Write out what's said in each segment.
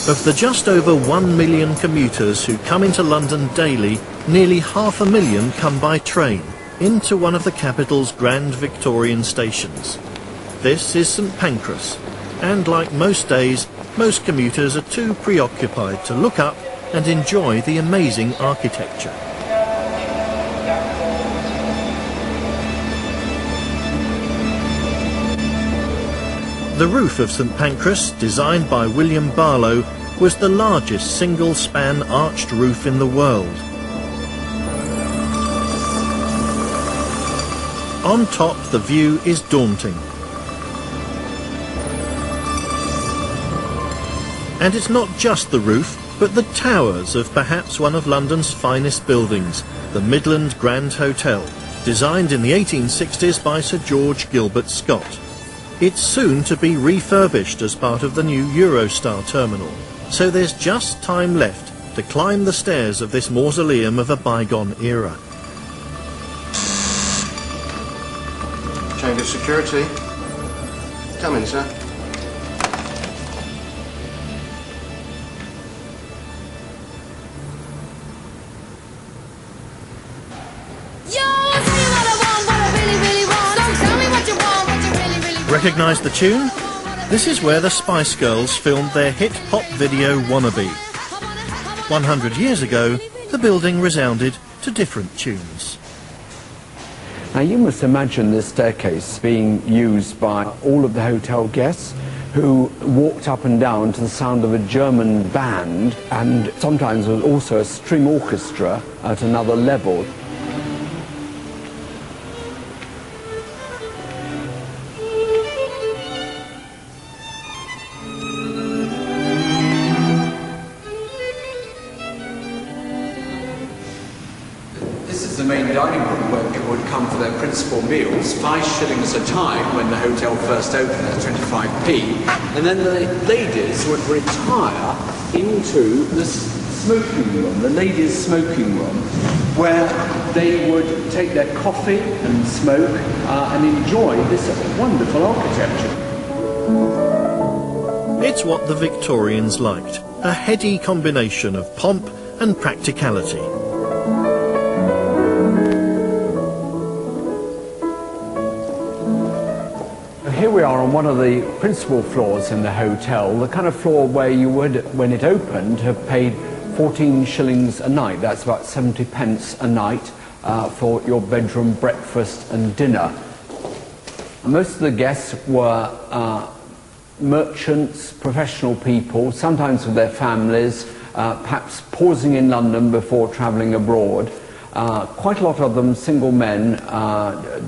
Of the just over 1 million commuters who come into London daily, nearly 500,000 come by train into one of the capital's grand Victorian stations. This is St Pancras, and like most days, most commuters are too preoccupied to look up and enjoy the amazing architecture. The roof of St Pancras, designed by William Barlow, was the largest single-span arched roof in the world. On top, the view is daunting. And it's not just the roof, but the towers of perhaps one of London's finest buildings, the Midland Grand Hotel, designed in the 1860s by Sir George Gilbert Scott. It's soon to be refurbished as part of the new Eurostar terminal, so there's just time left to climb the stairs of this mausoleum of a bygone era. Change of security. Come in, sir. Recognise the tune? This is where the Spice Girls filmed their hit pop video Wannabe. 100 years ago, the building resounded to different tunes. Now you must imagine this staircase being used by all of the hotel guests who walked up and down to the sound of a German band, and sometimes there was also a string orchestra at another level. This is the main dining room where people would come for their principal meals, 5 shillings a time when the hotel first opened, that's 25p, and then the ladies would retire into the smoking room, the ladies' smoking room, where they would take their coffee and smoke and enjoy this wonderful architecture. It's what the Victorians liked, a heady combination of pomp and practicality. Here we are on one of the principal floors in the hotel, the kind of floor where you would, when it opened, have paid 14 shillings a night. That's about 70 pence a night for your bedroom, breakfast and dinner. Most of the guests were merchants, professional people, sometimes with their families, perhaps pausing in London before travelling abroad. Quite a lot of them single men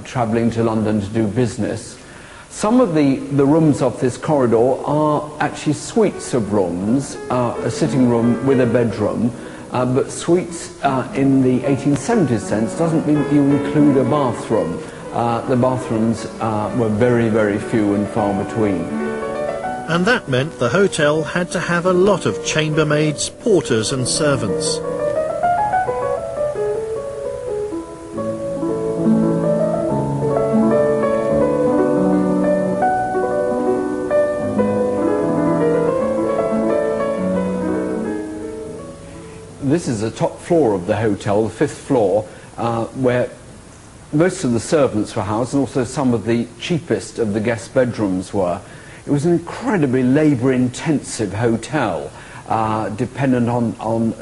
travelling to London to do business. Some of the rooms off this corridor are actually suites of rooms, a sitting room with a bedroom, but suites in the 1870s sense doesn't mean you include a bathroom. The bathrooms were very, very few and far between. And that meant the hotel had to have a lot of chambermaids, porters and servants. This is the top floor of the hotel, the 5th floor, where most of the servants were housed and also some of the cheapest of the guest bedrooms were. It was an incredibly labour-intensive hotel, dependent on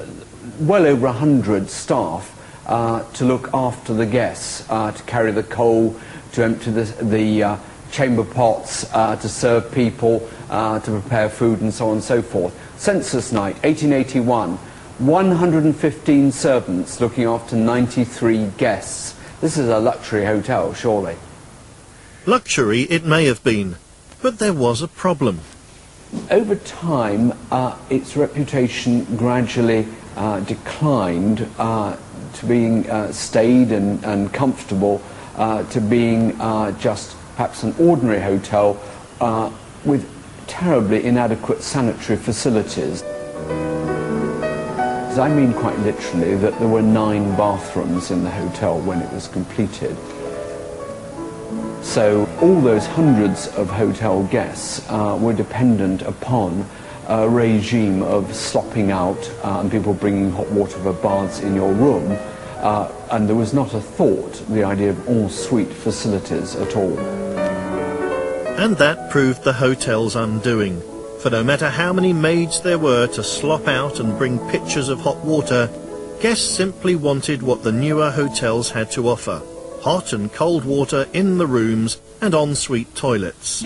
well over 100 staff to look after the guests, to carry the coal, to empty the chamber pots, to serve people, to prepare food and so on and so forth. Census night, 1881. 115 servants looking after 93 guests. This is a luxury hotel, surely. Luxury it may have been, but there was a problem. Over time, its reputation gradually declined to being staid and comfortable, to being just perhaps an ordinary hotel with terribly inadequate sanitary facilities. I mean quite literally that there were 9 bathrooms in the hotel when it was completed. So all those hundreds of hotel guests were dependent upon regime of slopping out and people bringing hot water for baths in your room, and there was not a thought, the idea of en-suite facilities at all. And that proved the hotel's undoing. For no matter how many maids there were to slop out and bring pitchers of hot water, guests simply wanted what the newer hotels had to offer: hot and cold water in the rooms and en-suite toilets.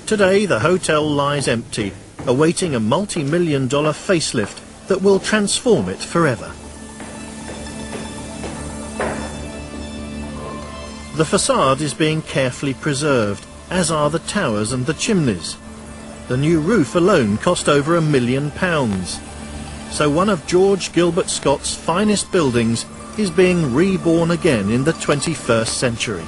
Today the hotel lies empty, awaiting a multi-million-dollar facelift that will transform it forever. The facade is being carefully preserved, as are the towers and the chimneys. The new roof alone cost over £1 million. So one of George Gilbert Scott's finest buildings is being reborn again in the 21st century.